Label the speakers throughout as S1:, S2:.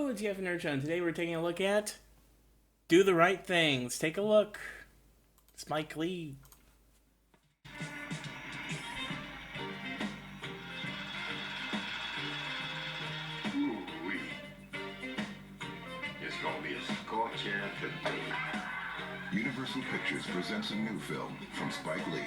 S1: it's Jeff and Nurchon. Today we're taking a look at Do the Right Thing. Let's take a look. Spike Lee.
S2: Ooh-wee. It's gonna be a scorcher today.
S3: Universal Pictures presents a new film from Spike Lee.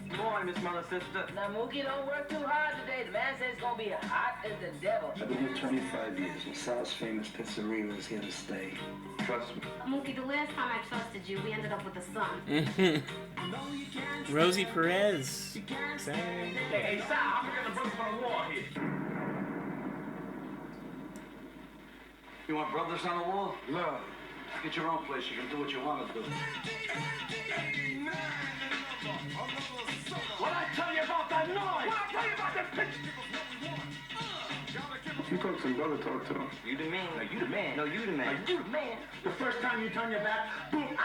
S4: Good morning, Miss Mother Sister.
S5: Now, Mookie, don't work too hard today. The man says it's gonna be hot as the devil.
S6: I've been here 25 years, and South's famous pizzeria is here to stay.
S2: Trust me.
S7: Mookie, the last time I trusted you, we ended up with a son.
S1: Rosie Perez.
S4: Hey, Sal, I'm forgetting the brothers on the wall here.
S6: You want brothers on the wall?
S2: Love.
S6: Get your own place. You can do what you want to do.
S4: What I tell you about that noise? What I tell you about that pitch?
S6: You talk to him, brother. Talk to him.
S4: You the man. No, you the man.
S5: No, you the man.
S4: You the man. The first time you turn your back, boom.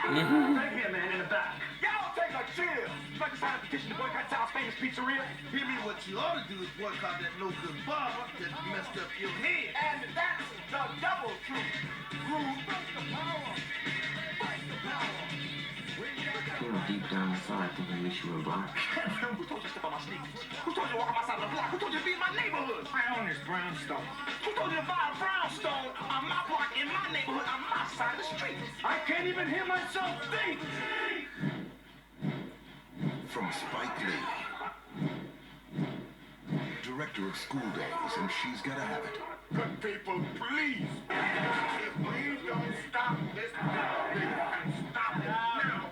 S4: Right here, man, in the back. Y'all take a chill. You like to sign a petition to boycott Sal's famous pizzeria?
S8: Hear me, what you ought to do is boycott that no good barber that messed up your head.
S4: And that's the double truth. Rude. Break the power. Break the power.
S9: You know, deep down inside, I think I wish you were black.
S4: Who told you to step on my sneakers? Who told you to walk on my side of the block? Who told you to be in my neighborhood?
S8: I own this brownstone.
S4: Who told you to buy a brownstone on my block, in my neighborhood, on my side of the street? I can't even hear myself think.
S3: From Spike Lee. Director of School Days and She's Gotta Have It.
S2: Good people, please. If we don't stop this now, and stop it now,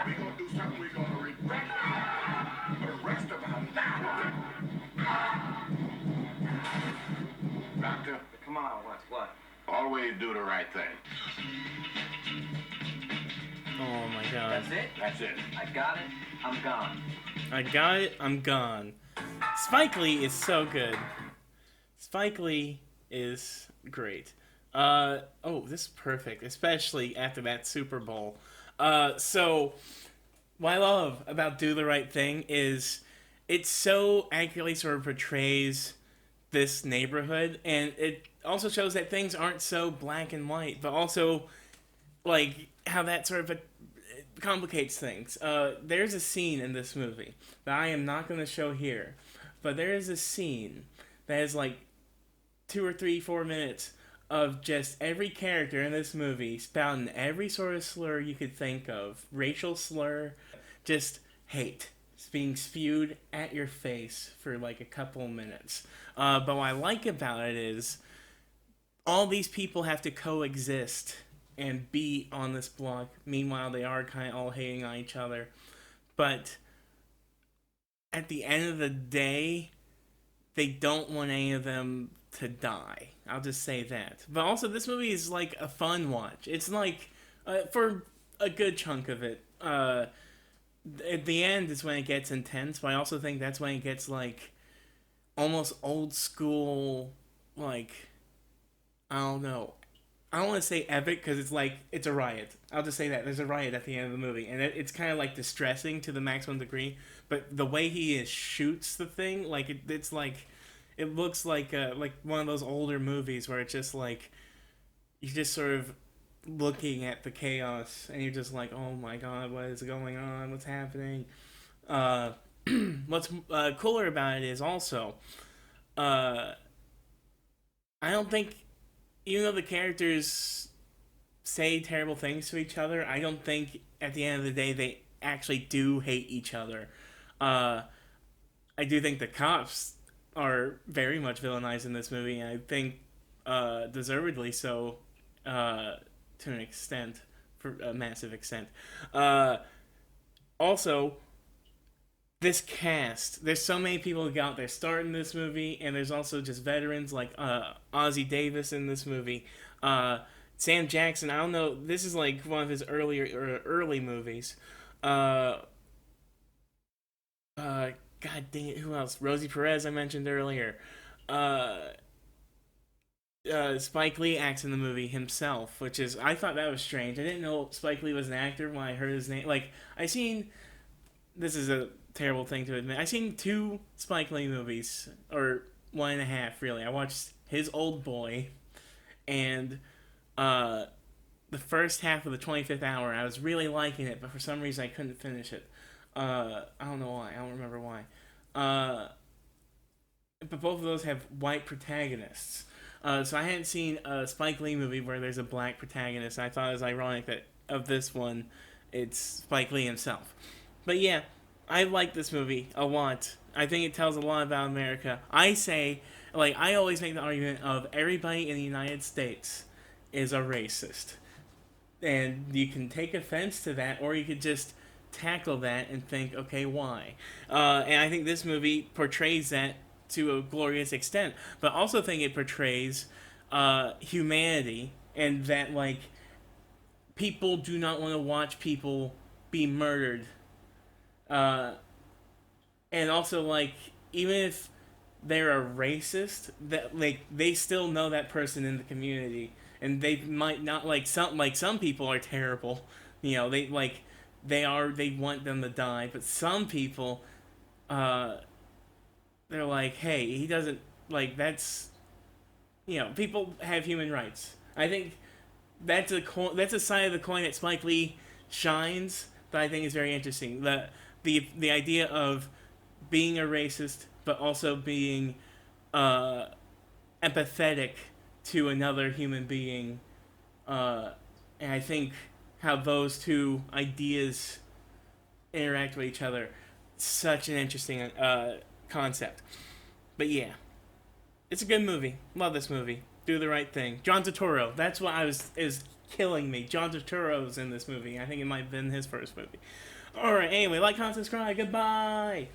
S2: we're gonna do something we're gonna regret for the rest of our lives. Doctor,
S4: Come on, what?
S2: always do the right thing.
S1: Oh my god.
S4: That's it?
S2: That's it.
S4: I got it. I'm gone.
S1: I got it, I'm gone. Spike Lee is so good. Spike Lee is great. Oh, this is perfect, especially after that Super Bowl. So, what I love about Do the Right Thing is it so accurately sort of portrays this neighborhood, and it also shows that things aren't so black and white, but also, like, how that sort of complicates things. There's a scene in this movie that I am not going to show here, but there is a scene that is like 2 or 3, 4 minutes of just every character in this movie spouting every sort of slur you could think of. Racial slur, just hate. It's being spewed at your face for like a couple minutes. But what I like about it is all these people have to coexist and be on this block. Meanwhile, they are kind of all hating on each other. But at the end of the day, they don't want any of them to die. I'll just say that. But also, this movie is like a fun watch. It's like, for a good chunk of it, at the end is when it gets intense, but I also think that's when it gets like almost old school, like, I don't know. I don't want to say epic because it's like, it's a riot. I'll just say that. There's a riot at the end of the movie. And it's kind of like distressing to the maximum degree. But the way he shoots the thing, like, it's like, it looks like one of those older movies where it's just like, you're just sort of looking at the chaos and you're just like, oh my god, what is going on? What's happening? What's cooler about it is also, I don't think, even though the characters say terrible things to each other, I don't think at the end of the day they actually do hate each other. I do think the cops are very much villainized in this movie, and I think deservedly so, to an extent, for a massive extent. Also, this cast, there's so many people who got out there starting this movie, and there's also just veterans like Ozzie Davis in this movie. Sam Jackson, I don't know, this is like one of his early movies. God dang it, who else? Rosie Perez, I mentioned earlier. Spike Lee acts in the movie himself, which is, I thought that was strange. I didn't know Spike Lee was an actor when I heard his name. Like, this is a terrible thing to admit. I've seen 2 Spike Lee movies, or 1.5 really. I watched his Old Boy, and the first half of the 25th hour, I was really liking it, but for some reason I couldn't finish it. I don't know why. I don't remember why. But both of those have white protagonists. So I hadn't seen a Spike Lee movie where there's a black protagonist. I thought it was ironic that of this one, it's Spike Lee himself. But yeah, I like this movie a lot. I think it tells a lot about America. I always make the argument of everybody in the United States is a racist. And you can take offense to that, or you could just tackle that and think, okay, why? And I think this movie portrays that to a glorious extent, but also think it portrays humanity, and that, like, people do not want to watch people be murdered. And also, like, even if they're a racist, that, like, they still know that person in the community, and they might not, like some people are terrible, you know, they want them to die, but some people, they're like, hey, he doesn't, like, that's, you know, people have human rights. I think that's a side of the coin that Spike Lee shines, that I think is very interesting. The idea of being a racist, but also being empathetic to another human being, and I think how those two ideas interact with each other, such an interesting concept. But yeah, it's a good movie. Love this movie. Do the right thing. John Turturro. That's what is killing me. John Turturro's in this movie. I think it might have been his first movie. Alright, anyway, like, comment, subscribe. Goodbye.